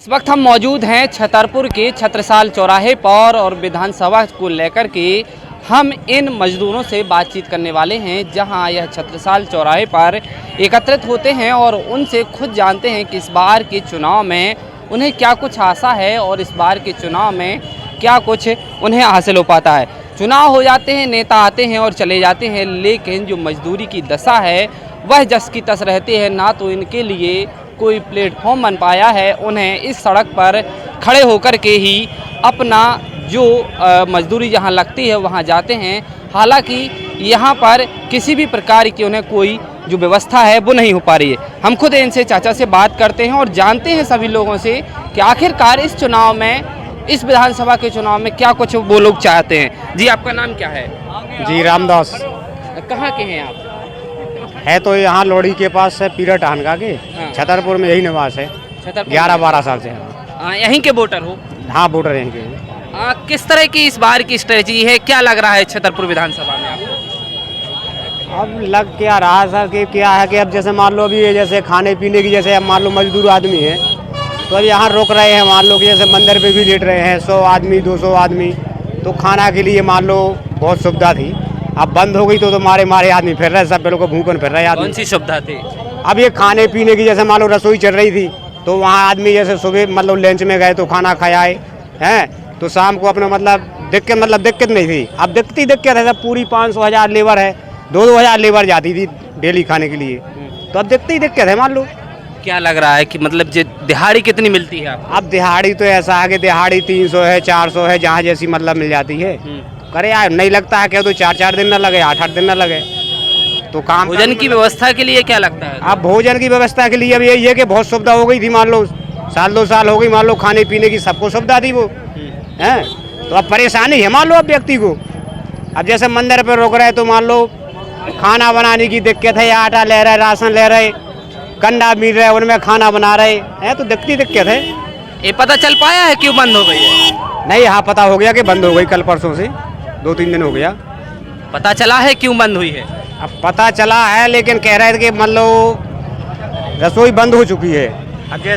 इस वक्त हम मौजूद हैं छतरपुर के छत्रसाल चौराहे पर और विधानसभा को लेकर के हम इन मजदूरों से बातचीत करने वाले हैं, जहां यह छत्रसाल चौराहे पर एकत्रित होते हैं और उनसे खुद जानते हैं कि इस बार के चुनाव में उन्हें क्या कुछ आशा है और इस बार के चुनाव में क्या कुछ उन्हें हासिल हो पाता है। चुनाव हो जाते हैं, नेता आते हैं और चले जाते हैं, लेकिन जो मजदूरी की दशा है वह जस की तस रहती है। ना तो इनके लिए कोई प्लेटफॉर्म बन पाया है, उन्हें इस सड़क पर खड़े होकर के ही अपना जो मजदूरी जहां लगती है वहां जाते हैं। हालांकि यहां पर किसी भी प्रकार की उन्हें कोई जो व्यवस्था है वो नहीं हो पा रही है। हम खुद इनसे चाचा से बात करते हैं और जानते हैं सभी लोगों से कि आखिरकार इस चुनाव में, इस विधानसभा के चुनाव में क्या कुछ वो लोग चाहते हैं। जी, आपका नाम क्या है? जी, रामदास। कहाँ के हैं आप? है तो यहाँ लोड़ी के पास है, पीरा टानका के। हाँ। छतरपुर में यही निवास है, 11-12 साल से। यहीं के वोटर हो? हाँ, वोटर यहीं के। किस तरह की इस बार की स्ट्रेटजी है, क्या लग रहा है छतरपुर विधानसभा में आपको? अब लग क्या रहा सर कि क्या है कि अब जैसे मान लो अभी जैसे खाने पीने की, जैसे अब मान लो मजदूर आदमी है तो अब यहाँ रोक रहे हैं। मान लो कि जैसे मंदिर पे भी लेट रहे हैं 100 आदमी 200 आदमी, तो खाना के लिए मान लो बहुत सुविधा थी। अब बंद हो गई तो मारे आदमी फिर रहे, सब लोग को भूखन फिर रहे आदमी। कौन सी सुविधा थी? अब ये खाने पीने की, जैसे मान लो रसोई चल रही थी तो वहाँ आदमी जैसे सुबह मतलब लंच में गए तो खाना खाए हैं, तो शाम को अपना दिक्कत नहीं थी। अब दिक्कत है, सब पूरी 500-1000 लेबर है, 2-2 हज़ार लेबर जाती थी डेली खाने के लिए, तो अब दिक्कत है। मान लो क्या लग रहा है कि मतलब दिहाड़ी कितनी मिलती है आपको? अब दिहाड़ी तो ऐसा है कि दिहाड़ी 300 है, 400 है, जहाँ जैसी मतलब मिल जाती है। करे यार, नहीं लगता है क्या तो 4-4 दिन ना लगे, 8-8 दिन ना लगे तो काम। भोजन की व्यवस्था के लिए क्या लगता है? अब भोजन की व्यवस्था के लिए अब यही है कि बहुत सुविधा हो गई थी। मान लो 1-2 साल हो गई, मान लो खाने पीने की सबको सुविधा थी वो है, तो अब परेशानी है मान लो अब व्यक्ति को। अब जैसे मंदिर पर रोक रहे तो मान लो खाना बनाने की दिक्कत है, आटा ले रहे, राशन ले रहे, कंडा मिल रहे, उनमें खाना बना रहे हैं, तो दिक्कत है। ये पता चल पाया है क्यों बंद हो गई है? नहीं, हाँ पता हो गया कि बंद हो गई, कल परसों से 2-3 दिन हो गया। पता चला है क्यों बंद हुई है? अब पता चला है, लेकिन कह रहे थे कि मतलब रसोई बंद हो चुकी है।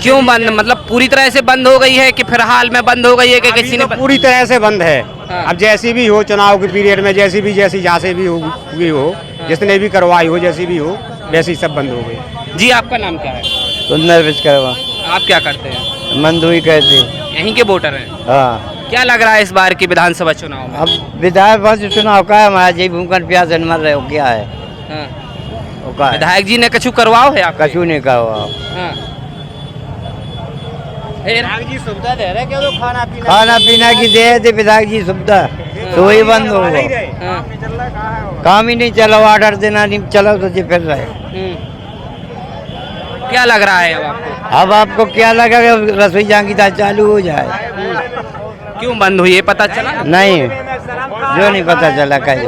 क्यों बंद, मतलब पूरी तरह से बंद हो गई है कि फिलहाल में बंद हो गई है कि किसी ने? पूरी तरह से बंद है। हाँ। अब जैसी भी हो चुनाव के पीरियड में, जैसी जहाँ से भी हुई हो, जिसने भी करवाई हो, जैसी भी हो, वैसी सब बंद हो गई। जी, आपका नाम क्या है? सुंदर विश्वकर्मा। आप क्या करते हैं? मंदुई कहते। यहीं के वोटर हैं? हाँ। क्या लग रहा है इस बार की विधानसभा चुनाव में? अब विधायक जो चुनाव का है, हमारा जी भूखन प्यास मर रहे हो, क्या है? हाँ। वो का है? विधायक जी ने कछु करवाओ है आप? कछु नहीं कहा। हाँ। जी सुविधा दे रहे क्या, तो खाना पीना की दे थे विधायक जी सुविधा, तो वही बंद हो गया। हाँ। काम ही नहीं चला, 8-8 दिन नहीं चला तो जी फिर रहे। क्या लग रहा है अब आपको? अब आपको क्या लगा कि रसोई जहाँ की दाल चालू हो जाए? क्यों बंद हुई है पता चला? नहीं, जो नहीं पता चला कहीं।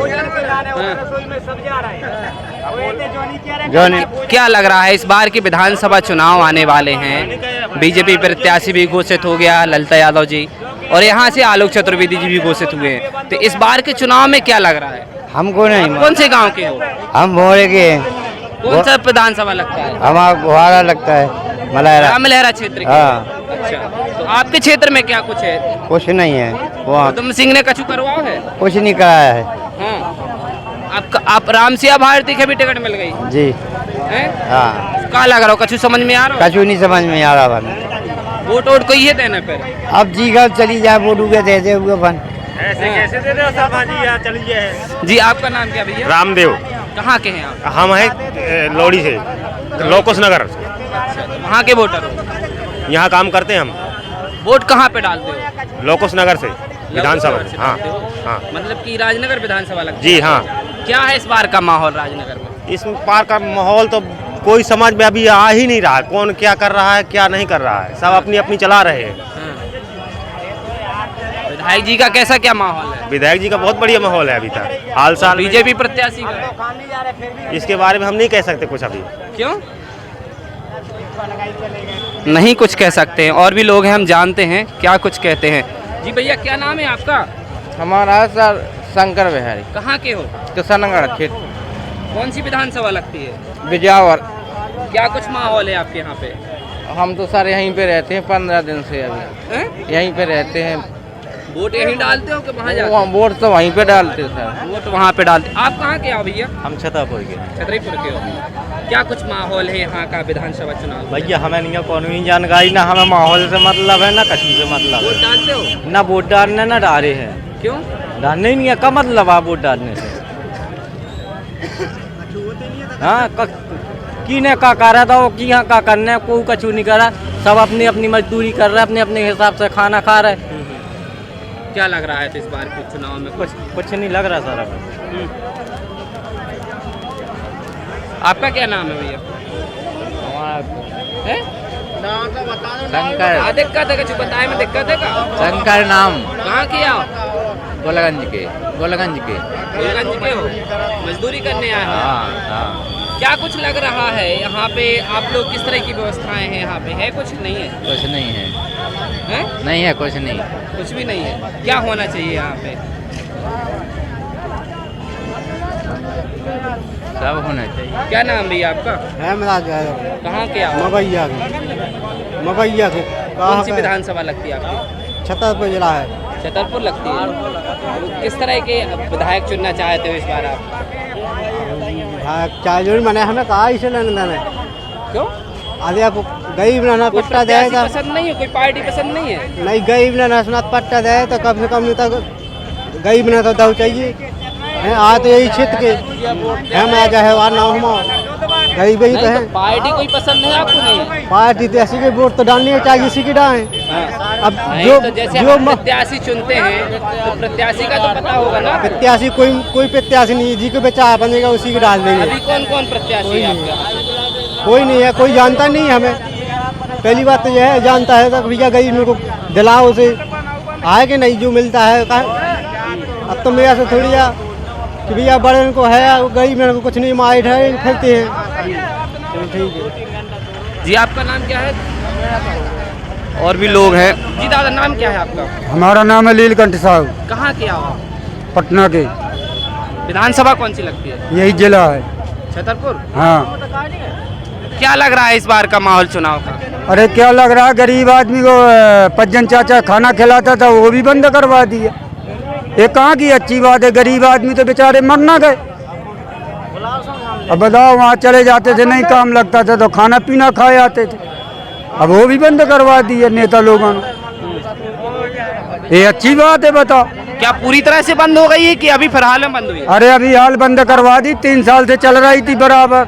जो नहीं। क्या लग रहा है इस बार के विधानसभा चुनाव आने वाले हैं, बीजेपी प्रत्याशी भी घोषित हो गया ललिता यादव जी, और यहाँ से आलोक चतुर्वेदी जी भी घोषित हुए हैं, तो इस बार के चुनाव में क्या लग रहा है? हमको नहीं। कौन से गांव के हो? हम भोरे के हैं। कौन सा विधानसभा लगता है? हमारा गुहारा लगता है, मलहरा। रामलहरा क्षेत्र के? हाँ। अच्छा, तो आपके क्षेत्र में क्या कुछ है? कुछ नहीं है वहाँ, तुम सिंह ने कछु करवाओ है? कुछ नहीं कराया है। हाँ। आप राम सिया भारती के भी टिकट मिल गई जी। हैं? हाँ। क्या लग रहा हो, कछु समझ में आ रहा कछु नहीं समझ में आ रहा बन। हो? वोट कोई है देने पर? अब जी का चली जाए वोट उगे दे हुए बन। ऐसे कैसे दे रहे हो साहब जी, यहाँ चलिए। जी, आपका नाम क्या भैया? रामदेव। कहाँ के हैं आप? हम हैं लोड़ी से, लोकुश नगर। अच्छा, तो वहाँ के वोटर हो? यहाँ काम करते हैं हम, वोट कहाँ पे डालते हो? लोकुश नगर से विधानसभा। से हाँ डालते हो? हाँ मतलब कि राजनगर विधानसभा लगती जी है? हाँ। क्या है इस बार का माहौल राजनगर में? इस पार का माहौल तो कोई समझ में अभी आ ही नहीं रहा, कौन क्या कर रहा है क्या नहीं कर रहा है, सब अपनी अपनी चला रहे हैं। हाँ। विधायक जी का कैसा क्या माहौल है? विधायक जी का बहुत बढ़िया माहौल है अभी तक, हाल साल। बीजेपी प्रत्याशी का इसके बारे में हम नहीं कह सकते कुछ अभी। क्यों नहीं कुछ कह सकते हैं? और भी लोग हैं, हम जानते हैं क्या कुछ कहते हैं। जी भैया, क्या नाम है आपका? हमारा सर शंकर बिहारी, कहाँ के हो? किशनगढ़ क्षेत्र, कौन सी विधानसभा लगती है? बिजावर। क्या कुछ माहौल है आपके यहाँ पे? हम तो सर यहीं पे रहते हैं 15 दिन से अभी हैं? यहीं पे रहते हैं। वोट यहीं डालते हो कि वहाँ जाते वहाँ वोट तो वहीं पे डालते हैं सर। हो? वोट वहाँ पे डालते। आप कहाँ के आओ भैया? हम छतरपुर के। छतरपुर के हो। क्या कुछ माहौल है यहाँ का विधानसभा चुनाव? भैया हमें नहीं कानूनी जानकारी, ना हमें माहौल से मतलब है, ना कछु से मतलब वोट है। डालते हो? ना वोट डालने ना डाले हैं। क्यों? डालने ही नहीं है, का मतलब आप वोट डालने से? हाँ किने का करा था वो की यहाँ का करने, कोई कछु नहीं करा। सब अपनी अपनी मजदूरी कर रहे, अपने अपने हिसाब से खाना खा रहे। क्या लग रहा है तो इस बार के चुनाव में कुछ नहीं लग रहा सर हमें। आपका क्या नाम है भैया? है? शंकर। हाँ, दिक्कत है कुछ बताए में दिक्कत है का? शंकर नाम। कहाँ के आओ? गोलगंज के। गोलगंज के। गोलगंज के हो? मजदूरी करने आए हो? हाँ। क्या कुछ लग रहा है यहाँ पे? आप लोग किस तरह की व्यवस्थाएं हैं यहाँ पे? है कुछ नहीं है? कुछ नहीं है। हैं? नहीं है कुछ नहीं। कुछ भी नहीं है। क्या होना चाहिए यहाँ पे? सब होना चाहिए। क्या नाम भैया आपका? कहाँ के आओ? मवैया के कौन सी विधानसभा लगती है आपकी? छतरपुर जिला है। छतरपुर लगती है। किस तरह के विधायक चुनना चाहते हो इस बार आप? चार्जर मैंने हमें कहा इसे लेने देने। क्यों? अरे आप गरीब ना कोई पट्टा दे प्रत्याशी पसंद नहीं है? कोई पार्टी पसंद नहीं है? नहीं, गरीब ना सुना पट्टा दे तो कम से कम नहीं तो गरीब ना तो दव चाहिए हैं। आ तो यही क्षेत्र के हम आ जाए और ना हम गरीब ही तो नहीं, है। तो पार्टी कोई पसंद है आपको? नहीं पार्टी तो ऐसी के वोट तो डालनी चाहिए, इसी की डालें। अब नहीं, जो तो जैसे जो हम प्रत्याशी चुनते हैं तो प्रत्याशी का तो पता होगा ना? प्रत्याशी कोई प्रत्याशी नहीं है, जी को बेचा बनेगा उसी को डाल देंगे। अभी कौन कौन प्रत्याशी है आपका? कोई नहीं है, कोई जानता नहीं है हमें। पहली बात तो यह है, जानता है तो भैया गरीब मेरे को दिलाओ उसे आए कि नहीं जो मिलता है। अब तो मेरा से थोड़ी आ कि भैया बड़े को है, गरीब मेरे को कुछ नहीं माइट है, फिरते हैं। चलो ठीक है जी। आपका नाम क्या है? और भी लोग हैं। जी दादा, नाम क्या है आपका? हमारा नाम है लीलकंठ साहब, कहाँ के आओ आप? पटना के। विधानसभा कौन सी लगती है? यही जिला है। छतरपुर। हाँ। क्या लग रहा है इस बार का माहौल चुनाव का? अरे क्या लग रहा है, गरीब आदमी को पज्जन चाचा खाना खिलाता था वो भी बंद करवा दिया। ये कहाँ की अच्छी बात है? गरीब आदमी तो बेचारे मर ना गए। अब बताओ, वहाँ चले जाते थे, नहीं काम लगता था तो खाना पीना खाए आते थे, अब वो भी बंद करवा दिए नेता लोगों ने। ये अच्छी बात है? बताओ। क्या पूरी तरह से बंद हो गई है कि अभी फिलहाल में बंद हुई है? अरे अभी हाल बंद करवा दी, 3 साल से चल रही थी बराबर।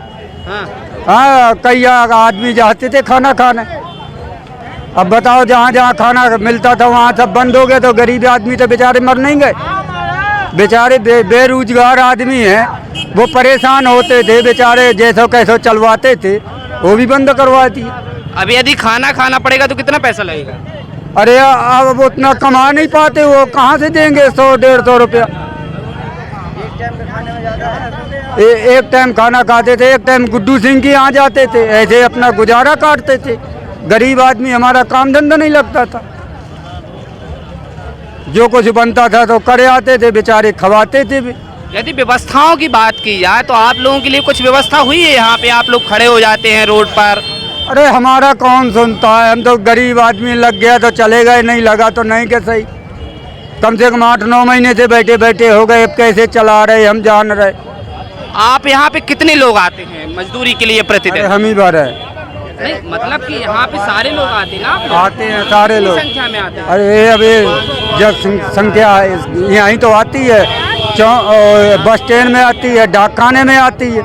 हाँ। हाँ, कई आदमी जाते थे खाना खाने। अब बताओ, जहाँ जहाँ खाना मिलता था वहाँ सब बंद हो गया, तो गरीब आदमी तो बेचारे मर नहीं गए। बेचारे बेरोजगार आदमी हैं, वो परेशान होते थे बेचारे, जैसो कैसो चलवाते थे, वो भी बंद करवा दिए। अभी यदि खाना खाना पड़ेगा तो कितना पैसा लगेगा? अरे अब वो उतना कमा नहीं पाते, वो कहाँ से देंगे 100-150 रुपया? एक टाइम खाना खाते थे, एक टाइम गुड्डू सिंह के यहाँ जाते थे, ऐसे अपना गुजारा काटते थे। गरीब आदमी, हमारा काम धंधा नहीं लगता था, जो कुछ बनता था तो करे आते थे, बेचारे खवाते थे भी। यदि व्यवस्थाओं की बात की जाए तो आप लोगों के लिए कुछ व्यवस्था हुई है? यहाँ पे आप लोग खड़े हो जाते हैं रोड पर। अरे हमारा कौन सुनता है, हम तो गरीब आदमी, लग गया तो चले गए, नहीं लगा तो नहीं के सही। कम से कम 8-9 महीने से बैठे बैठे हो गए, अब कैसे चला रहे हम जान रहे। आप यहाँ पे कितने लोग आते हैं मजदूरी के लिए प्रतिदिन? हम ही भर है। नहीं, मतलब कि यहाँ पे सारे लोग आते हैं ना? आते हैं सारे कितनी लोग। संख्या में आते हैं? अरे अभी जब संख्या यहीं तो आती है, बस स्टैंड में आती है, डाकखाने में आती है,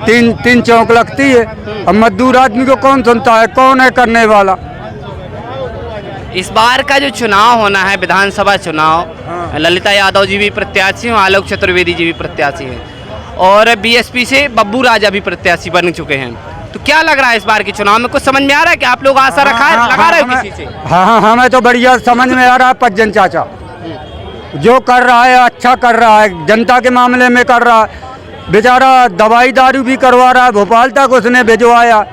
तीन चौक लगती है। अब मजदूर आदमी को कौन सुनता है, कौन है करने वाला? इस बार का जो चुनाव होना है, विधानसभा चुनाव, ललिता यादव जी भी प्रत्याशी हैं, आलोक चतुर्वेदी जी भी प्रत्याशी हैं, और बीएसपी से बब्बू राजा भी प्रत्याशी बन चुके हैं। तो क्या लग रहा है इस बार के चुनाव में? कुछ समझ में आ रहा है कि आप लोग आशा लगा रहे हो किसी से? हाँ, हमें तो बढ़िया समझ में आ रहा है। पज्जन चाचा जो कर रहा है अच्छा कर रहा है, जनता के मामले में कर रहा है। बेचारा दवाई दारू भी करवा रहा है, भोपाल तक उसने भिजवाया।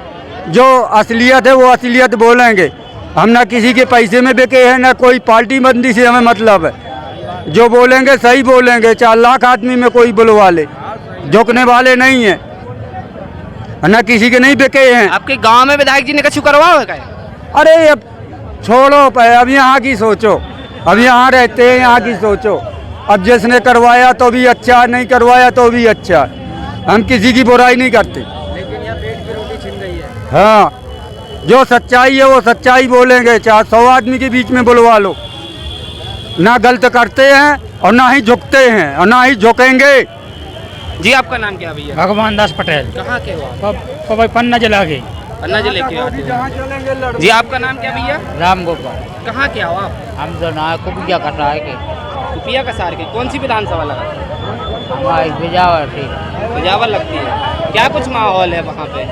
जो असलियत है वो असलियत बोलेंगे, हम ना किसी के पैसे में बिके हैं, ना कोई पार्टी बंदी से हमें मतलब है। जो बोलेंगे सही बोलेंगे, 4 लाख आदमी में कोई बुलवा ले, झुकने वाले नहीं है। न किसी के नहीं बिके हैं। आपके गांव में विधायक जी ने कछु करवा है? अरे अब छोड़ो पे, अब यहाँ की सोचो, अब यहाँ रहते हैं, यहाँ की सोचो। अब जिसने करवाया तो भी अच्छा, नहीं करवाया तो भी अच्छा, हम किसी की बुराई नहीं करते। लेकिन यहाँ पेट की रोटी छिन गई है। हाँ, जो सच्चाई है वो सच्चाई बोलेंगे, चाहे 100 आदमी के बीच में बुलवा लो। ना गलत करते हैं और ना ही झुकते हैं और ना ही झुकेंगे। जी आपका नाम क्या है भैया? भगवान दास पटेल, कहाँ के हो आप? पन्ना जिला के। पन्ना जिले के आते हो। जी आपका नाम क्या भैया? राम गोपाल। कहाँ के हो आप? हम जो ना कुपिया कर रहा है के कुपिया का सार के कौन सी विधानसभा लगा? हमारी बिजावर थी। बिजावर लगती है। क्या कुछ माहौल है वहाँ पे?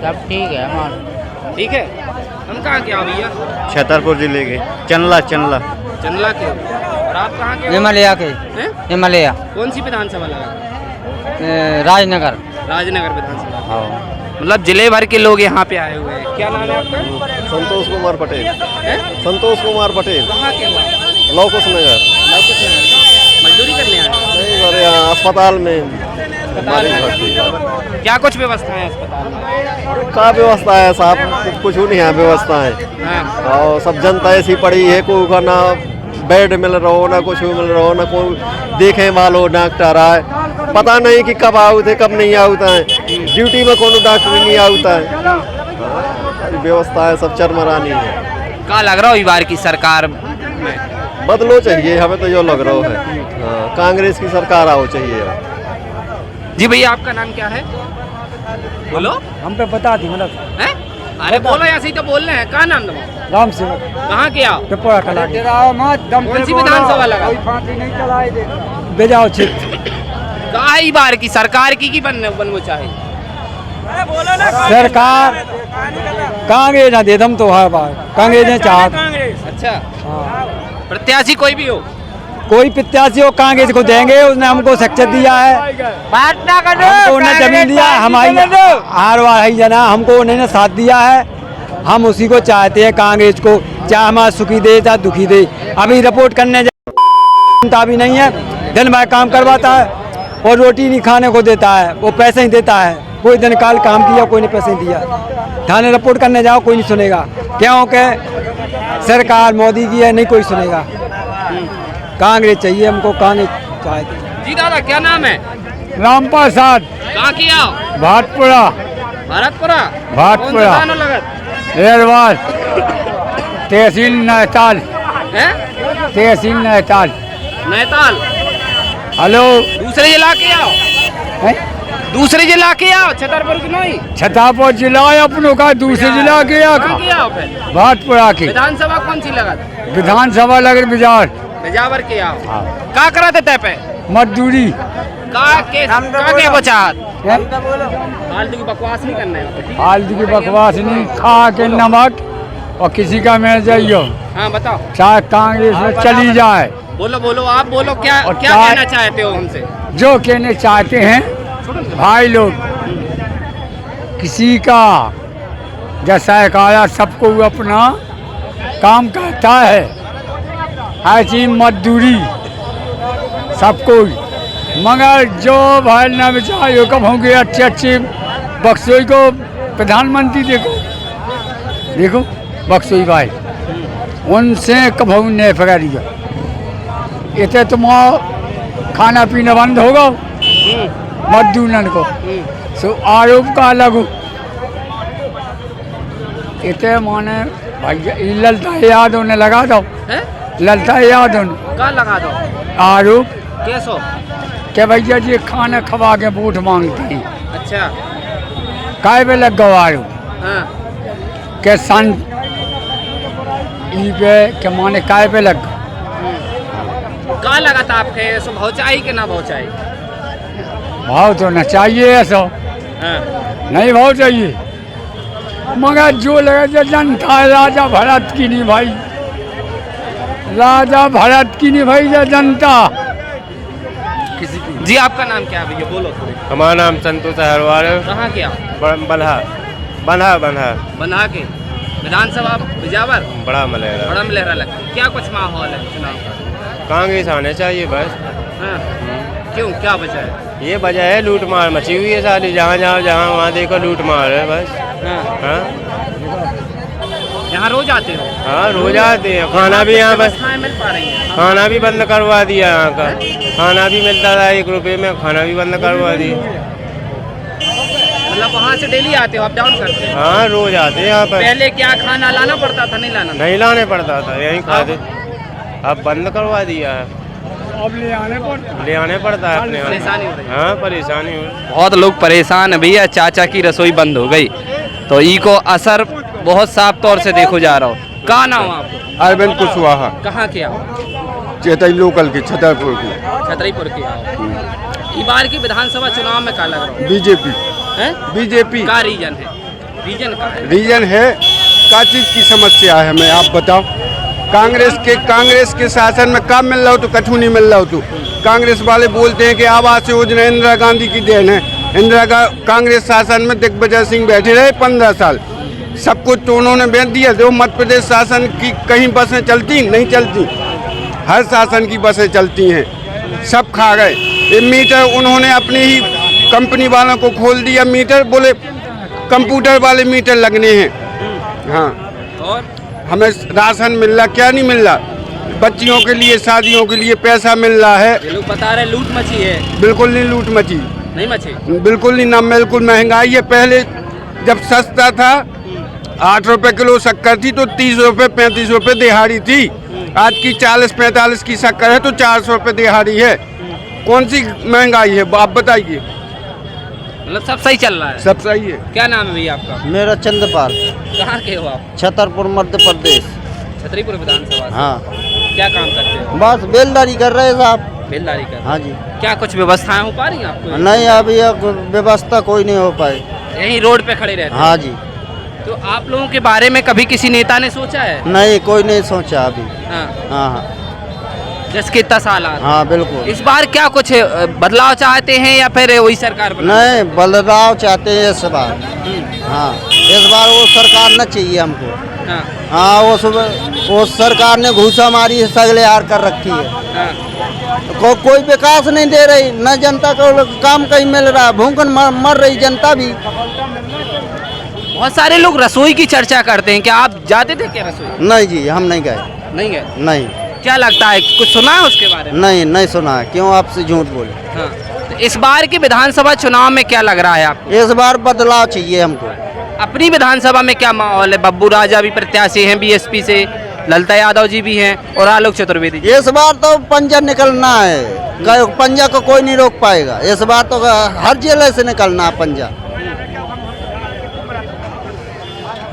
सब ठीक है हमारा। ठीक है। हम कहाँ के हो भैया? छतरपुर जिले के चंदला चंदला के। और आप कहाँ के हो? हिमालय के। हैं? हिमालय कौन सी विधानसभा लगा? राजनगर। राजनगर विधानसभा। मतलब जिले भर के लोग यहाँ पे आए हुए हैं। क्या नाम है आपका? संतोष कुमार पटेल। हैं? संतोष कुमार पटेल, कहाँ के हो आप? लौकुश नगर। लौकुश नगर। मजदूरी करने आए हैं? नहीं सर, यहाँ अस्पताल में अस्पताल मरीज में। भर्ती है। क्या कुछ व्यवस्था है अस्पताल में? क्या व्यवस्था है साहब? कुछ नहीं है व्यवस्था है। हाँ। और सब जनता ऐसी पड़ी है, कोई का ना बेड मिल रहा ना कुछ मिल रहा ना कोई देखे वालो डॉक्टर आए, पता नहीं कि कब आउते कब नहीं आउता है। ड्यूटी में कोनो डॉक्टर नहीं आउता है। व्यवस्था है सब चरमरानी है। क्या लग रहा है इस बार की सरकार में? बदलो चाहिए हमें तो जो लग रहा है। हाँ, कांग्रेस की सरकार आओ चाहिए। जी भैया आपका नाम क्या है? बोलो। हम पे बता दी मतलब हैं? अरे बोलो, ऐसे ही तो बोल रहे हैं। कहाँ नाम दबाओ? राम सेवक कहाँ के आओ? पिपरा कला के। कौन सी विधानसभा लगा? बेजाओ क्षेत्र। कहा ई बार की सरकार की बनना चाहे? सरकार कांग्रेस ना दे दम तो हर बार कांग्रेस ने चाह। अच्छा। प्रत्याशी कोई भी हो? कोई प्रत्याशी हो कांग्रेस को देंगे, उसने हमको सक्सेस दिया है, हमको उन्हें जमीन दिया, हमारी हार वार ही जना हमको उन्होंने साथ दिया है, हम उसी को चाहते हैं कांग्रेस को, चाहे हमारा सुखी दे चाहे दुखी दे। अभी रिपोर्ट करने जनता भी नहीं है, दिन भर काम करवाता है और रोटी नहीं खाने को देता है, वो पैसे ही देता है। कोई दिन काल काम किया, कोई ने पैसे दिया। थाने रिपोर्ट करने जाओ कोई नहीं सुनेगा, क्योंकि सरकार मोदी की है, नहीं कोई सुनेगा। कांग्रेस चाहिए हमको, कांग्रेस चाहते। जी दादा क्या नाम है? राम प्रसाद कहाँ की आओ? भाटपुरा। भारतपुरा। भारतपुरा। कौन सा थाना लगत? एरवाल तहसील नैताल। हैं? तहसील नैताल। नैताल। हेलो। दूसरे जिला के आओ? दूसरे जिला के आओ? छतरपुर की नहीं? छतरपुर जिला अपनों का, दूसरे जिला के कहाँ के आओ फिर? भाटपुरा की। विधानसभा कौन सी लगत? विधानसभा लगे बिजार। बिजावर के आओ। क्या करा थे तय पे? मजदूरी। का के बचात? फालतू की बकवास नहीं करना है। फालतू की बकवास नहीं, खा के नमक और किसी का मिल जाइयो। हाँ बताओ। चाहे कांग्रेस में चली जाए। बोलो बोलो, आप बोलो, क्या और क्या क्या- कहना चाहते हो हमसे? जो कहने चाहते हैं भाई लोग, किसी का जैसा एक आया सबको अपना काम करता है, ऐसी मजदूरी सबको, मगर जो भाई न बेचारे कब होंगे अच्छे अच्छे बक्सोई को प्रधानमंत्री, देखो बक्सोई भाई, उनसे कब ने फरिया इतने तुम खाना पीना बंद होगा मजदूरन को, सो आरोप का अलग इतने माने भैया ललता याद होने लगा दो, ललता याद होने का लगा दो आरोप कैसो के भैया जी खाना खवा के वोट मांगते हैं। अच्छा। काय पे लग गो आरोप हाँ। के सन ई पे के माने काय पे लग का लगा था आपके? सो भौचाई के ना भौचाई? भाव तो न चाहिए ऐसा, हाँ। नहीं भाव चाहिए, मगर जो लगे जनता है, राजा भरत की नहीं भाई, राजा भरत की नहीं भाई, जनता किसी की। जी आपका नाम क्या है भैया? बोलो थोड़ी। हमारा नाम संतोष हरवाल है। कहाँ के आप? बन्हा बन्हा बन्हा बन्हा के। विधानसभा बिजावर? बड़ा मलेरा। बड़ा मलेरा लगती। क्या कुछ माहौल है चुनाव का? कांग्रेस आने चाहिए बस। हाँ। क्यों, क्या वजह है? ये वजह है लूट मार मची हुई है सारी, जहाँ वहाँ देखो लूट मार है बस। हाँ। हाँ यहाँ रोज आते हो? हाँ रोज आते हैं। खाना भी यहाँ बस, व्यवस्थाएं मिल पा रही हैं? खाना भी बंद करवा दिया यहाँ का। खाना भी मिलता था 1 रुपये में, खाना भी बंद करवा दिया। मतलब वहाँ से डेली आते हो, अप डाउन करते हो? हाँ रोज आते हैं यहाँ पर। पहले क्या खाना लाना पड़ता था, नहीं लाना? नहीं लाने पड़ता था, यहीं खाते। अब बंद करवा दिया है, अब ले आने पड़ता है अपने परेशानी हो रही है। हाँ परेशानी हो रही है। बहुत लोग परेशान है भैया, चाचा की रसोई बंद हो गई तो ई को असर बहुत साफ तौर से देखो जा रहा हो। कहाँ नाम आपको? अरविंद कुशवाहा, कहाँ के आओ? चेतई लोकल की, छतरपुर की। छतरीपुर के आओ। इस बार की विधानसभा चुनाव में क्या लग रहा बीजेपी है? बीजेपी का रीजन है? रीजन का है? रीजन है का चीज की समस्या है, हमें आप बताओ। कांग्रेस के शासन में काम मिल रहा हो तो कछु नहीं मिल रहा हो तो। कांग्रेस वाले बोलते हैं कि आवास योजना इंदिरा गांधी की देन है। कांग्रेस शासन में दिग्विजय सिंह बैठे रहे 15 साल, सब कुछ तो उन्होंने बेच दिया। जो मध्य प्रदेश शासन की कहीं बसें चलती नहीं चलती, हर शासन की बसें चलती हैं, सब खा गए। ये मीटर उन्होंने अपनी ही कंपनी वालों को खोल दिया, मीटर बोले कंप्यूटर वाले मीटर लगने हैं। हाँ, और हमें राशन मिल रहा, क्या नहीं मिल रहा। बच्चियों के लिए, शादियों के लिए पैसा मिल रहा है। ये लोग बता रहे लूट मची है। बिल्कुल नहीं लूट मची, नहीं मची? बिल्कुल नहीं ना, बिल्कुल महंगाई है। पहले जब सस्ता था 8 रुपए किलो शक्कर थी तो 30 रुपए 35 रुपए दिहाड़ी थी। आज की 40-45 की शक्कर है तो 400 रुपए दिहाड़ी है। कौन सी महंगाई है आप बताइए? मतलब सब सही चल रहा है? सब सही है। क्या नाम है भैया आपका? मेरा चंद्रपाल, कहाँ के हो आप? छतरपुर मध्य प्रदेश। छतरीपुर विधानसभा से? हाँ, क्या काम करते हो? बस बेलदारी कर रहे साहब। बेलदारी कर? हाँ जी। क्या कुछ व्यवस्थाएं हो पा रही हैं आपको? नहीं, अभी व्यवस्था कोई नहीं हो पाई। यहीं रोड पे खड़े रहते हैं? हाँ जी। तो आप लोगों के बारे में कभी किसी नेता ने सोचा है? नहीं, कोई नहीं सोचा अभी। हाँ, हाँ जैसे कि इतना साल आ हाँ बिल्कुल। इस बार क्या कुछ बदलाव चाहते हैं या फिर वही सरकार बना? नहीं, बदलाव चाहते हैं इस बार। हाँ, इस बार वो सरकार न चाहिए हमको। हाँ, हाँ, वो सरकार ने घूसा मारी सगले हार कर रखी है। हाँ। कोई विकास नहीं दे रही, न जनता को काम कहीं मिल रहा, भूखन मर रही जनता भी। बहुत सारे लोग रसोई की चर्चा करते हैं, क्या आप जाते थे क्या रसोई? नहीं जी, हम नहीं गए। नहीं गए? नहीं। क्या लगता है, कुछ सुना है उसके बारे में? नहीं, नहीं सुना है। क्यों आपसे झूठ बोले? हाँ। तो इस बार की विधानसभा चुनाव में क्या लग रहा है आपको? इस बार बदलाव चाहिए हमको। अपनी विधानसभा में क्या माहौल है? बब्बू राजा भी प्रत्याशी हैं बीएसपी से, ललिता यादव जी भी हैं और आलोक चतुर्वेदी जी। इस बार तो पंजा निकलना है, पंजा को कोई नहीं रोक पाएगा। इस बार तो हर जिले से निकलना है पंजा।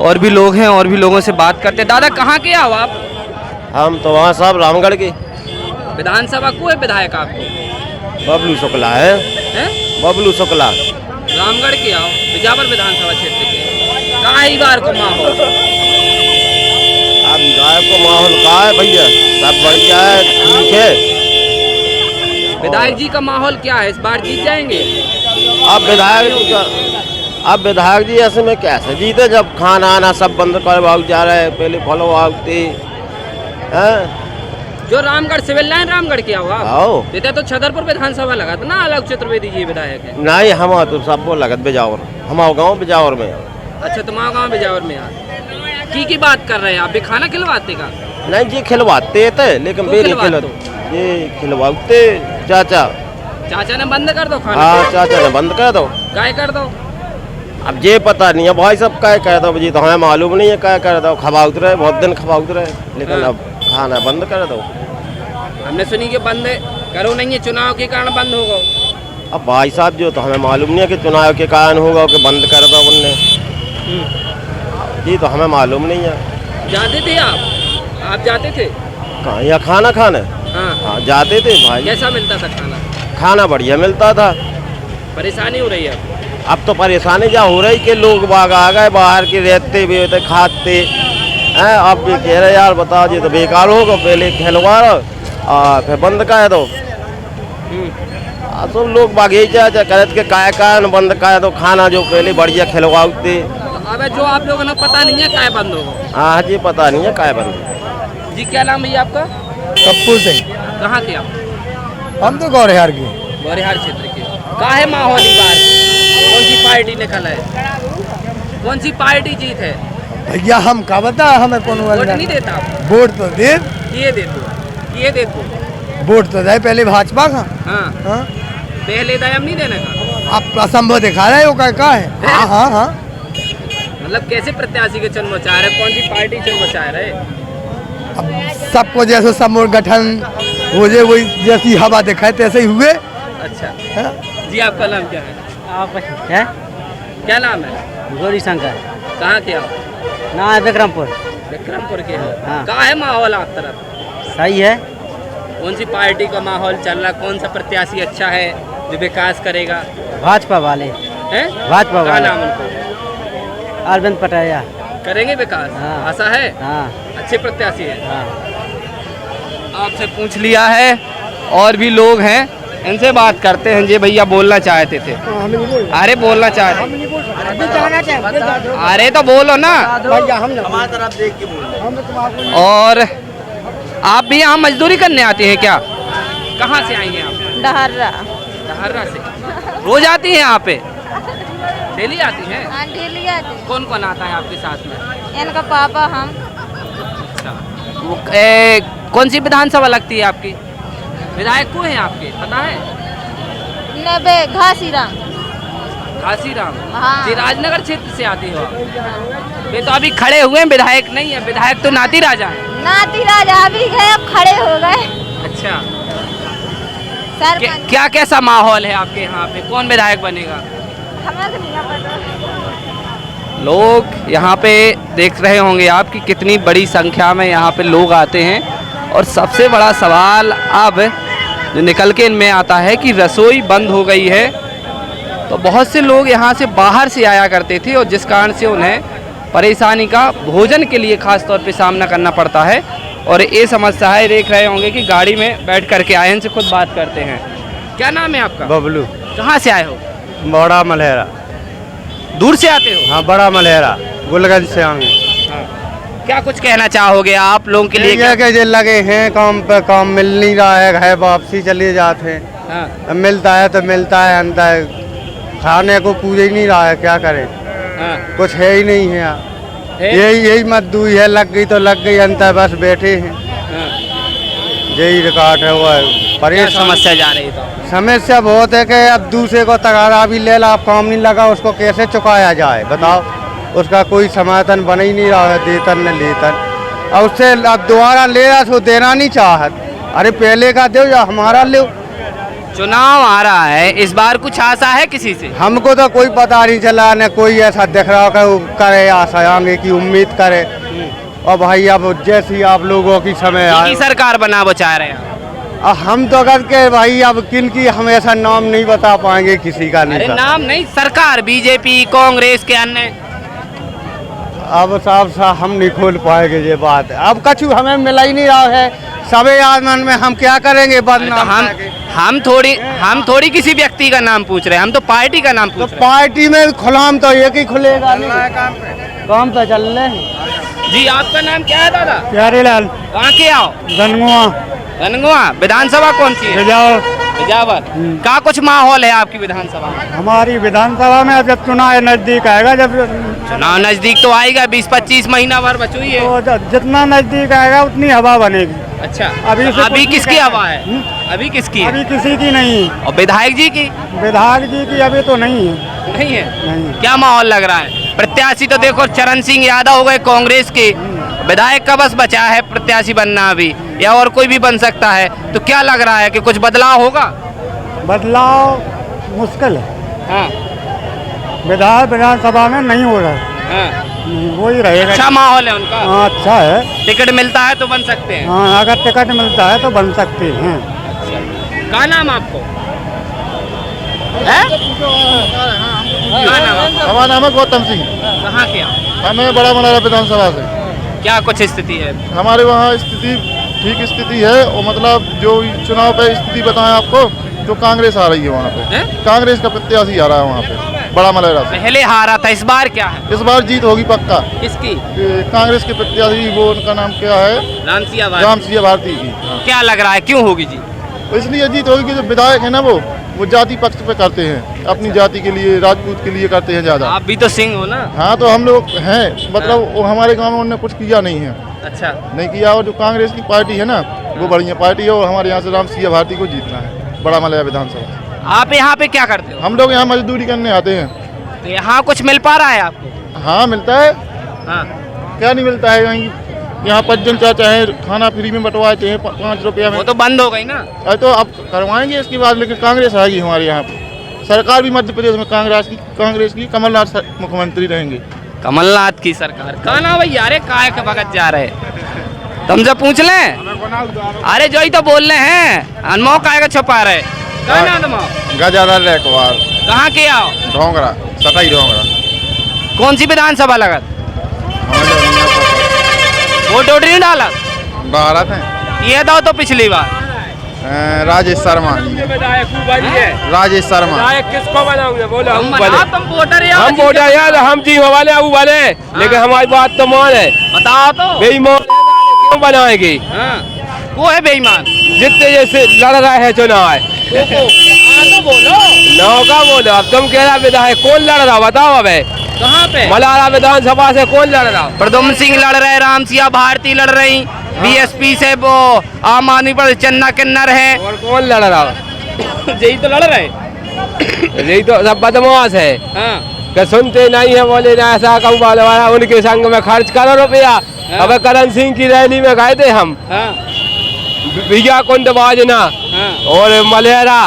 और भी लोग हैं, और भी लोगों से बात करते हैं। दादा कहाँ के आओ आप? हम तो वहाँ साहब रामगढ़ के। विधानसभा को है विधायक आपको? बबलू शुक्ला है। हैं? बबलू शुक्ला। रामगढ़ के आओ, बिजावर विधानसभा क्षेत्र के। कहाँ है इस बार को माहौल? अब गाय को माहौल का है भैया, सब बढ़िया है, ठीक है। विधायक जी का माहौल क्या है? इस बार जीत जाएंगे? अब विधायक जी ऐसे में कैसे जीते जब खाना आना सब बंद करवाओ जा रहे हैं। पहले फलो आते हैं। जो रामगढ़ सिविल लाइन रामगढ़ के आओ आप? आओ। देते तो छतरपुर विधानसभा लगा था ना, आलोक चतुर्वेदी जी विधायक है। नहीं, हम तो सब वो लगत बिजावर, हमारा गाँव बिजावर में। अच्छा, तुम्हारा गाँव बिजावर में यार की बात कर रहे हैं आप? भी खाना खिलवाते का? नहीं जी, खिलवाते थे लेकिन तू मेरे खिलवाते ये खिलवाते चाचा। चाचा ने बंद कर दो खाना? हाँ, चाचा ने बंद कर दो। काय कर दो? अब ये पता नहीं है भाई सब क्या कह दो जी, तो हमें मालूम नहीं है क्या कर दो। खवाउत रहे, बहुत दिन खवाउत रहे, लेकिन हाँ। अब खाना बंद कर दो। हमने सुनी कि बंद करो नहीं है, चुनाव के कारण बंद होगा। अब भाई साहब जो तो हमें मालूम नहीं है कि चुनाव के कारण होगा कि बंद कर दो उनने जी, तो हमें मालूम नहीं है। जाते थे आप जाते थे कहाँ या खाना खाने? हाँ। हाँ जाते थे भाई। कैसा मिलता था खाना? खाना बढ़िया मिलता था। परेशानी हो रही है अब तो परेशानी क्या हो रही कि लोग बाग आ गए बाहर के, रहते भी होते खाते हैं। अब भी कह रहे यार बताओ जी, तो बेकार होगा। पहले खिलवा फिर बंद कर दो। सब लोग बाग यही करते कि काय कारण बंद कर दो खाना, जो पहले बढ़िया खिलवाते। अब जो आप लोगों ने पता नहीं है काय बंद होगा? हाँ जी, पता नहीं है काय बंद। जी क्या नाम भैया आपका? कप्पू सिंह। कहाँ के आप? हम तो गौरहार के। बोरिहार क्षेत्र के का है माहौल इस बार? कौन सी पार्टी निकल है? कौन सी पार्टी जीत है? भैया हम का बता हमें कौन वोट नहीं देता आप? वोट तो दे ये दे दो वोट तो दे पहले भाजपा का। हाँ हाँ पहले दयाम नहीं देने का। आप असंभव दिखा रहे हो का है। हाँ हाँ हाँ मतलब कैसे प्रत्याशी के चुन मचा रहे? कौन सी पार्टी चुन मचा रहे? अब सबको जैसे समूह गठन हो जाए वही जैसी हवा दिखाए तैसे ही हुए। अच्छा हाँ? जी आपका नाम क्या है? आप है क्या नाम है? गौरी शंकर कहाँ के हो? ना विक्रमपुर। विक्रमपुर के हो। हाँ। कहाँ है माहौल आप तरफ? सही है। कौन सी पार्टी का माहौल चल रहा? कौन सा प्रत्याशी अच्छा है जो विकास करेगा? भाजपा वाले हैं? भाजपा क्या वाले। नाम उनको? अरविंद पटेल। करेंगे विकास? हाँ। आशा है? हाँ अच्छे प्रत्याशी है। हाँ। आपसे पूछ लिया है और भी लोग हैं, इनसे बात करते हैं। जी भैया बोलना चाहते थे। अरे बोलना चाहते, अरे तो बोलो ना। और आप भी यहाँ मजदूरी करने आते हैं क्या? कहाँ से आई हैं आप? दहर्रा से। रोज आती हैं यहाँ पे? डेली आती हैं? हाँ डेली आते हैं। कौन कौन आता है आपके साथ में? इनका पापा हम। कौन सी विधानसभा लगती है आपकी? विधायक को हैं आपके पता है? नबे घासीराम। घासीराम। हाँ। जी राजनगर क्षेत्र से आती हो आप? वे तो अभी खड़े हुए हैं, विधायक नहीं है। विधायक तो नाती राजा है। नाती राजा भी गए अब खड़े हो गए। अच्छा सरपंच क्या कैसा माहौल है आपके यहाँ पे? कौन विधायक बनेगा? हमें तो नहीं पता। लोग यहाँ पे देख रहे होंगे आप कि कितनी बड़ी संख्या में यहाँ पे लोग आते हैं। और सबसे बड़ा सवाल अब जो निकल के इनमें आता है कि रसोई बंद हो गई है। तो बहुत से लोग यहाँ से बाहर से आया करते थे और जिस कारण से उन्हें परेशानी का भोजन के लिए खास तौर पे सामना करना पड़ता है। और ये समस्या है, देख रहे होंगे कि गाड़ी में बैठ करके आए, इनसे खुद बात करते हैं। क्या नाम है आपका? बबलू। कहाँ से आए हो? बड़ा मलहरा। दूर से आते हो? हाँ बड़ा मलहरा गुलगंज से आएंगे। क्या कुछ कहना चाहोगे आप लोगों के लिए? ये कि जो लगे हैं काम पे, काम मिल नहीं रहा है, घर वापसी चले जाते हैं। हाँ। अब मिलता है तो मिलता है, अंतर खाने को पूरे ही नहीं रहा है, क्या करें? हाँ। कुछ है ही नहीं है यहाँ। है? यही मजदूरी है, लग गई तो लग गई, अंतर बस बैठे हैं। हाँ। यही रिकॉर्ड है। वो क्या परेशान समस्या जा रही है तो? समस्या बहुत है कि अब दूसरे को तगारा भी ले ला, काम नहीं लगा, उसको कैसे चुकाया जाए बताओ? उसका कोई समाधान बन ही नहीं रहा है, देतन न लेतन। और उससे अब दोबारा ले रहा तो देना नहीं चाहत। अरे पहले का दो या हमारा लो। चुनाव आ रहा है, इस बार कुछ आशा है किसी से? हमको तो कोई पता नहीं चला, न कोई ऐसा दिख रहा कि वो करे आशा आगे की उम्मीद करे। और भाई अब जैसी आप लोगों की समय की सरकार बना वो चाह रहे हैं? अब हम तो अगर के भाई अब किन की हम ऐसा नाम नहीं बता पाएंगे, किसी का अरे नहीं। नाम नहीं, सरकार बीजेपी कांग्रेस के अन्य। अब साहब हम नहीं खोल पाएंगे ये बात। अब कछु हमें मिला ही नहीं रहा है, सबे आसमान में हम क्या करेंगे? बदनाम हम थोड़ी किसी व्यक्ति का नाम पूछ रहे हैं, हम तो पार्टी का नाम तो पूछ रहे पार्टी में खुलाम तो एक ही खुलेगा नहीं। काम तो चल रहे हैं। हैं। जी आपका नाम क्या है दादा? प्यारे लाल कहाँ के आओ? गनगुआ। रनगुआ। विधानसभा कौन सी है? बिजावर। क्या कुछ माहौल है आपकी विधानसभा में? हमारी विधानसभा में जब चुनाव नजदीक आएगा, जब चुनाव नजदीक तो आएगा, 20-25 महीना भर बची हुई है। तो जितना नजदीक आएगा उतनी हवा बनेगी। अच्छा अभी से अभी कुछ किसकी नहीं हवा है? अभी किसकी है? अभी किसी की नहीं। और विधायक जी की? विधायक जी की अभी तो नहीं है। नहीं है? नहीं। क्या माहौल लग रहा है? प्रत्याशी तो देखो चरण सिंह यादव हो गए कांग्रेस के, विधायक का बस बचा है प्रत्याशी बनना अभी, या और कोई भी बन सकता है। तो क्या लग रहा है कि कुछ बदलाव होगा? बदलाव मुश्किल है। हाँ। विधानसभा में नहीं हो रहा है। हाँ। वही रहेगा। अच्छा माहौल है उनका? हाँ अच्छा है। टिकट मिलता है तो बन सकते हैं? हाँ अगर टिकट मिलता है तो बन सकते हैं। क्या नाम आपको है? क्या नाम आपका? हमारा नाम है गौतम सिंह। कहाँ के आप? हमें बड़ा मनारा विधानसभा से। क्या कुछ स्थिति है? हमारे वहाँ स्थिति ठीक स्थिति है, और मतलब जो चुनाव पे स्थिति बताएं आपको, तो कांग्रेस आ रही है वहाँ पे। कांग्रेस का प्रत्याशी आ रहा है वहाँ पे बड़ा मलेरा से। पहले हारा था, इस बार क्या है? इस बार जीत होगी पक्का। किसकी? कांग्रेस के प्रत्याशी, वो उनका नाम क्या है? राम सिंह भारती की। क्या लग रहा है क्यों होगी जी? तो इसलिए जीत होगी कि जो विधायक है ना वो वो जाति पक्ष पे करते हैं, अपनी जाति के लिए, राजपूत के लिए करते हैं ज़्यादा। आप भी तो सिंह हो ना? हाँ, तो हम लोग हैं, मतलब वो हमारे गांव में उन्होंने कुछ किया नहीं है। अच्छा, नहीं किया। और जो कांग्रेस की पार्टी है ना, वो बढ़िया पार्टी है और हमारे यहाँ से राम सिंह भारती को जीतना है, बड़ा मलया विधानसभा। आप यहाँ पे क्या करते हो? हम लोग यहाँ मजदूरी करने आते हैं। तो यहाँ कुछ मिल पा रहा है आपको? हाँ, मिलता है। हाँ, क्या नहीं मिलता है? यहाँ 5 जन चाचा है, खाना फ्री में बंटवाते हैं 5 रुपया में। वो तो बंद हो गई ना? अरे तो अब करवाएंगे इसके बाद, लेकिन कांग्रेस आएगी हमारे यहाँ पे। सरकार भी मध्य प्रदेश में कांग्रेस की कमलनाथ मुख्यमंत्री रहेंगे। कमलनाथ की सरकार का ना भैया? अरे काय के भगत जा रहे, तुमसे पूछ लें? अरे जो ही तो बोल रहे हैं, अनमो काय का छुपा रहे। कहाँ ना तुम? गजाधर रेकवार। कहाँ के आओ? ढोंगरा, सटाई ढोंगरा। कौन सी विधानसभा लगत? वोट नहीं डाला? भारत है। ये दो तो पिछली बार राजेश शर्मा। राजेश शर्मा। किसको बनाओगे बोलो? तुम वोटर हम वोटर यार, हम जी वाले अब वाले, लेकिन हमारी बात तो मान है। बताओ तो। बेईमान क्यों बनाएगी? वो है बेईमान जितने जैसे लड़ रहे हैं चुनाव है। तो बोलो नौका बोलो। अब तुम कह रहा विधायक कौन लड़ रहा बताओ? अब कहाँ पे? मलारा विधानसभा से कौन लड़ रहा? प्रद्युम्न सिंह लड़ रहे, राम सिंह भारती लड़ रही, बीएसपी से वो आम आदमी पर चन्ना किन्नर है। और कौन लड़ रहा? यही तो लड़ रहे। यही तो सब बदमाश है। कि सुनते नहीं है, बोले ना ऐसा कहूँ वाला उनके संग में खर्च करो रुपया। अब करण सिंह की रैली में गए थे हम, भैया कुंड बाजना और मलेरा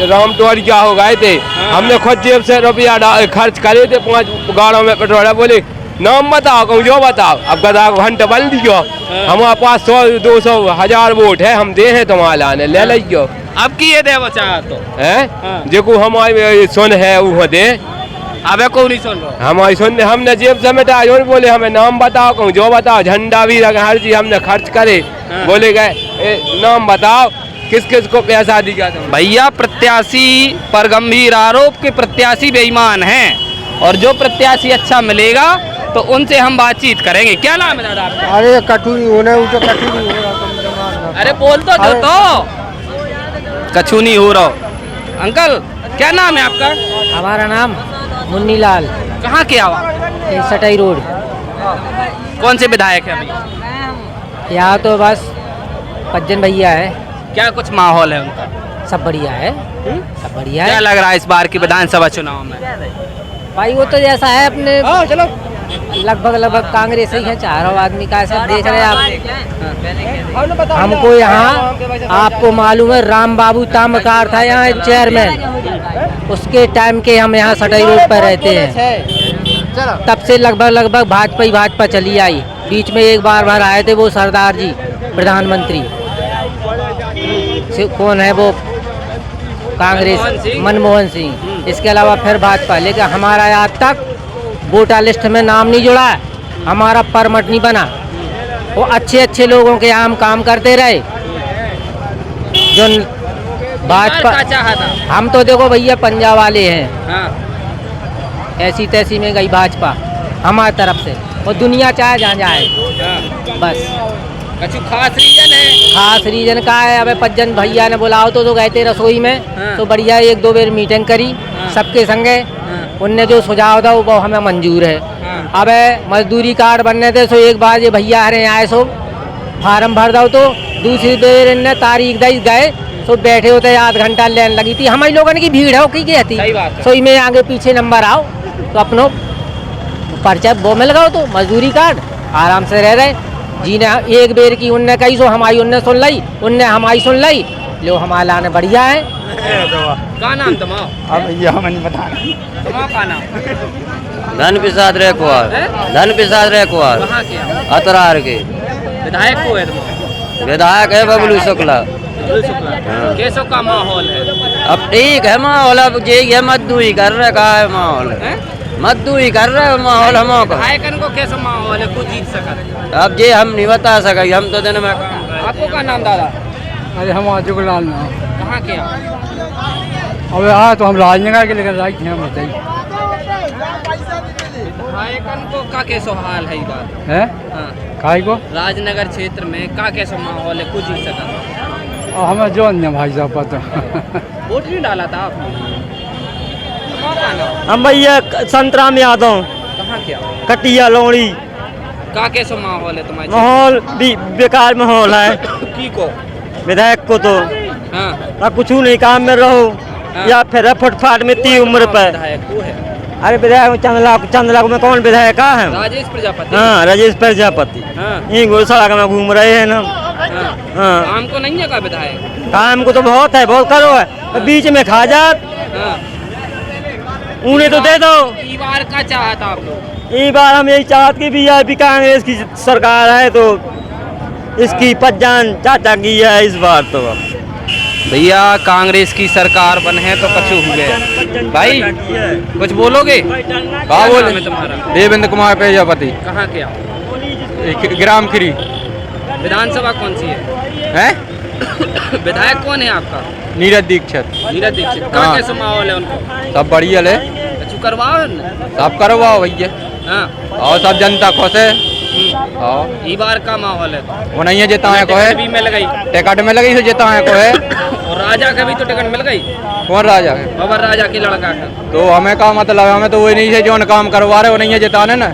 राम टोरिया हो गए थे। हमने खुद जेब से रुपया खर्च करे थे 5 गाड़ों में पेट्रोल। बोले नाम बताओ, कहूँ जो बताओ। अब गदा घंटे बल दियो, हमारे पास 100, 200, 1000 वोट है, हम दे हैं तुम्हारे लाने ले लियो। अब की ये दे बचा तो है जो हमारी सुन है वो दे। अबे को नहीं सुन रहा हमारी सुन, हमने जेब से मिटा। बोले हमें नाम बताओ, कहूँ जो बताओ। झंडा भी लगा, हर चीज हमने खर्च करे। बोले गए नाम बताओ किस किस को पैसा दिया तुम? भैया प्रत्याशी पर गंभीर आरोप के प्रत्याशी बेईमान हैं, और जो प्रत्याशी अच्छा मिलेगा तो उनसे हम बातचीत करेंगे। क्या नाम है दादा आपका? अरे कटु नहीं होना, वो तो कटु नहीं हो रहा। अरे बोल तो जो तो कछु नहीं हो रहा। अंकल क्या नाम है आपका? हमारा नाम मुन्नी लाल। कहाँ के आवा? सटाई रोड। कौन से विधायक है अभी? यहाँ तो बस 5 जन भैया है। क्या कुछ माहौल है उनका? सब बढ़िया है, सब बढ़िया क्या है। लग रहा है इस बार की विधानसभा चुनाव में? भाई वो तो जैसा है अपने लगभग कांग्रेस ही है, चारों आदमी का सब देख रहे हैं आप। हमको यहाँ आपको मालूम है राम बाबू तामकार था यहाँ चेयरमैन, उसके टाइम के हम यहाँ सटाई रोड पर रहते हैं। तब से लगभग भाजपा चली आई। बीच में एक बार आए थे वो सरदार जी प्रधानमंत्री, कौन है वो, कांग्रेस, मनमोहन सिंह। इसके अलावा फिर भाजपा, लेकिन हमारा आज तक वोटर लिस्ट में नाम नहीं जुड़ा है, हमारा परमिट नहीं बना। वो अच्छे लोगों के यहाँ हम काम करते रहे। जो भाजपा चाहता, हम तो देखो भैया पंजाब वाले हैं, ऐसी तैसी में गई भाजपा हमारी तरफ से, और दुनिया चाहे जहाँ जाए। बस कछु खास रीजन है? खास रीजन का है, अब 5 जन भैया ने बुलाओ तो गए थे रसोई में, तो बढ़िया 1-2 बार मीटिंग करी सबके संगे। उनने जो सुझाव था वो हमें मंजूर है। अब मजदूरी कार्ड बनने थे, सो एक बार ये भैया हरे आए सो फार्म भर दो, तो दूसरी बार इनने तारीख दई गए, सो बैठे होते 8 घंटा लाइन लगी थी। हमारे लोगों की भीड़ है, वो की कहती सो में आगे पीछे नंबर आओ तो अपनो पर्चा वो मिल गया, तो मजदूरी कार्ड आराम से रह रहे जी ने। एक बेर की उनने कही, सो हमारी उनने सुन ली, उनने हमारी सुन ली, लो हमारा लाने बढ़िया है। का नाम तुम्हारा? अब ये हमें नहीं बताना। तुम्हारा का नाम? धन प्रसाद रेकुआर। धन प्रसाद रेकुआर। कहाँ के? अतरार के। विधायक को है तुम्हारा? विधायक है बबलू शुक्ला। कैसो का माहौल है? अब ठीक है माहौल, अब ये मजदूरी कर रखा है माहौल, मजदूरी कर रहे हो माहौल हमको। विधायकन को कैसा माहौल है, कुछ जीत सका? अब ये हम नहीं बता सके, हम तो दिन में। आपको का नाम दादा? अरे हम जुगलाल नाम। कहाँ के? अब हाँ तो हम राजनगर के लेकर राइट हैं, बताइए। विधायकन को का कैसो हाल है बात है? हाँ, काय को राजनगर क्षेत्र में का कैसा माहौल है, कुछ जीत सका? हमें जो अन्य भाई साहब पता वोट नहीं डाला था आपने? कहाँ नाम? हम भैया संतराम यादव, कहाँ क्या? कटिया लोड़ी। का कैसा माहौल है तुम्हारे? माहौल भी बेकार माहौल है। की को? विधायक को तो हाँ कुछ नहीं, काम में रहो या फिर फुटफाट में इतनी उम्र पर। विधायक वो है अरे विधायक चंदलाख में कौन विधायक है? राजेश प्रजापति। हाँ राजेश प्रजापति। हाँ यही सड़क में घूम रहे हैं ना। हाँ हाँ काम को नहीं है का विधायक? काम को तो बहुत है, बहुत करो है, बीच में खा जात। हाँ उन्हें तो दे दो। ई बार का चाहता आप लोग? इस बार हम यही चाहते कि बीजेपी कांग्रेस की सरकार है तो इसकी पहचान चाचा की है इस बार तो। भैया कांग्रेस की सरकार बने हैं तो कछु हुए। भाई कुछ बोलोगे? हाँ बोले। में तुम्हारा देवेंद्र कुमार प्रजापति, कहाँ क्या? ग्राम खरी विधानसभा कौन सी है? विधायक कौन है आपका? नीरज दीक्षित। नीरज दीक्षित। कहाँ कैसा माहौल है उनको? सब बढ़िया ले, कछु करवाओ ना? सब करवाओ भैया। हाँ और सब जनता खुश है। और ई बार का माहौल है वो नहीं है जिताए को है, भी मिल गई, टिकट मिल गई तो जिताए को है। और राजा का भी तो टिकट मिल गई। कौन राजा है? बाबर राजा की लड़का का। तो हमें का मतलब, हमें तो वही नहीं है जो काम करवा रहे वो नहीं है जिताने ना।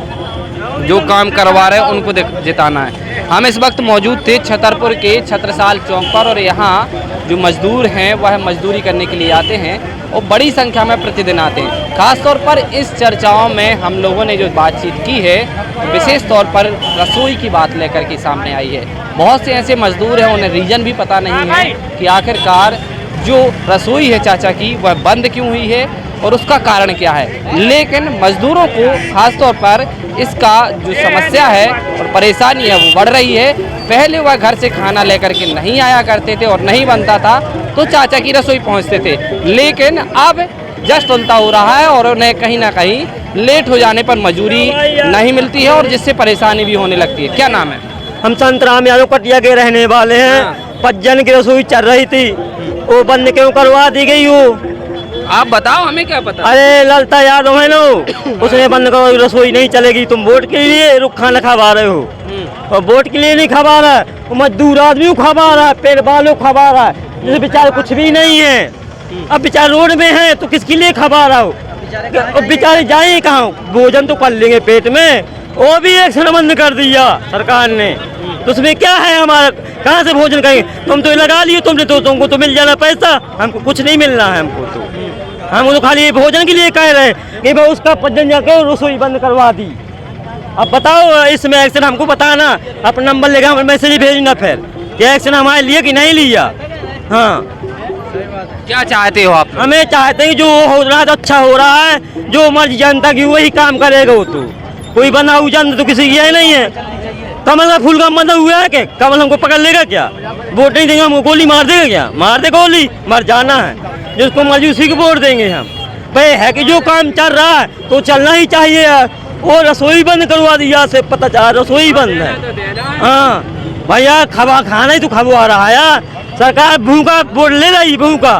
जो काम करवा रहे हैं उनको जिताना है। हम इस वक्त मौजूद थे छतरपुर के छत्रसाल चौक पर और यहाँ जो मजदूर हैं वह मजदूरी करने के लिए आते हैं और बड़ी संख्या में प्रतिदिन आते हैं। खासतौर पर इस चर्चाओं में हम लोगों ने जो बातचीत की है विशेष तौर पर रसोई की बात लेकर के सामने आई है। बहुत से ऐसे मजदूर हैं उन्हें रीज़न भी पता नहीं है कि आखिरकार जो रसोई है चाचा की वह बंद क्यों हुई है और उसका कारण क्या है। लेकिन मजदूरों को खासतौर पर इसका जो समस्या है और परेशानी है वो बढ़ रही है। पहले वह घर से खाना लेकर के नहीं आया करते थे और नहीं बनता था तो चाचा की रसोई पहुंचते थे, लेकिन अब जस्ट उल्टा हो रहा है और उन्हें कहीं ना कहीं लेट हो जाने पर मजदूरी नहीं मिलती है और जिससे परेशानी भी होने लगती है। क्या नाम है? हम संतराम यादव कटिया के रहने वाले हैं। 5 जन की रसोई चल रही थी, वो बंद क्यों करवा दी गई? वो आप बताओ, हमें क्या पता। अरे ललता यादव है नो, उसने बंद करो, रसोई नहीं चलेगी। तुम वोट के लिए रुख खाना खवा रहे हो और वोट के लिए नहीं खवा रहा है, वो मजदूर आदमी खवा रहा है, पेड़ बालों खवा रहा है, जिसे बेचारे कुछ भी नहीं है। अब बेचारे रोड में है तो किसके लिए खवा रहा हो? अब बेचारे जाए कहाँ? भोजन तो कर लेंगे पेट में, वो भी एक क्षण बंद कर दिया सरकार ने। तो उसमें क्या है हमारा, कहाँ से भोजन करेंगे? तुम तो लगा लिए, तुमने तो तुमको तो मिल जाना पैसा, हमको कुछ नहीं मिल रहा है। हमको तो खाली भोजन के लिए कह रहे हैं कि भाई उसका 5 जन जाकर रसोई बंद करवा दी। अब बताओ इसमें एक्शन हमको बताना, अपना नंबर लेगा, हमें मैसेज भेजना फिर कि एक्शन हमारे लिए कि नहीं लिया। हाँ क्या चाहते हो आप? हमें चाहते हैं जो हो रहा है तो अच्छा हो रहा है, जो मर्जी जनता की वही काम करेगा। वो तो कोई बना हुआ जनता तो किसी की है नहीं है। कमल का फूल का बंधा हुआ है क्या? कमल हमको पकड़ लेगा क्या? वोट नहीं देंगे हमको गोली मार देगा क्या? मार दे गोली, मर जाना है। जिसको मर्जी उसी को वोट देंगे हम। भाई है कि जो काम चल रहा है तो चलना ही चाहिए यार। वो रसोई बंद करवा दिया से पता चला रसोई बंद है। हाँ भैया खाना ही तो खबा रहा है यार। सरकार भूखा वोट ले रही, भूखा।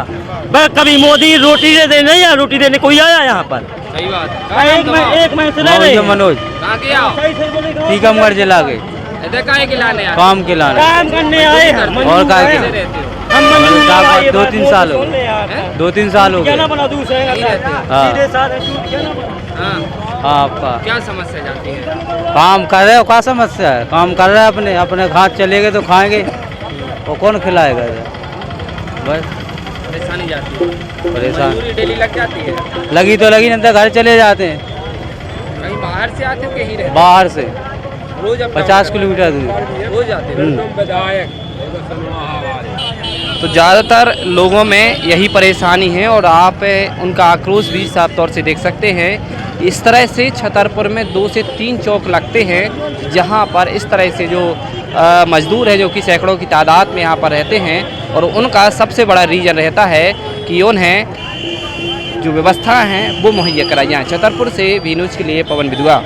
भाई कभी मोदी रोटी दे देने या रोटी देने कोई आया यहाँ पर? सही बात। एक महीने मनोज कहाँ के आओ? टीकमगढ़ जिला के काहे के लाने आए? काम के लाने काम करने आए हम। और काहे के? रहते हो? हम 2-3 साल हो गए। 2-3 साल हो गए। हाँ हाँ आपका क्या समस्या जाती है? काम कर रहे हो, क्या समस्या है? काम कर रहे हैं, अपने हाथ चलेंगे तो खाएंगे, वो कौन खिलाएगा? बस परेशानी जाती है। परेशान मजदूरी डेली लग जाती है। लगी तो लगी, नहीं तो घर चले जाते हैं। कहीं बाहर से आते हो कहीं रहते? बाहर से रोज 50 किलोमीटर दूर। रोज आते हो? तो ज़्यादातर लोगों में यही परेशानी है और आप उनका आक्रोश भी साफ तौर से देख सकते हैं। इस तरह से छतरपुर में 2 से 3 चौक लगते हैं जहां पर इस तरह से जो मजदूर है जो कि सैकड़ों की तादाद में यहाँ पर रहते हैं और उनका सबसे बड़ा रीज़न रहता है कि उन्हें जो व्यवस्था हैं वो मुहैया कराई जाए। छतरपुर से वी न्यूज़ के लिए पवन विधुआ।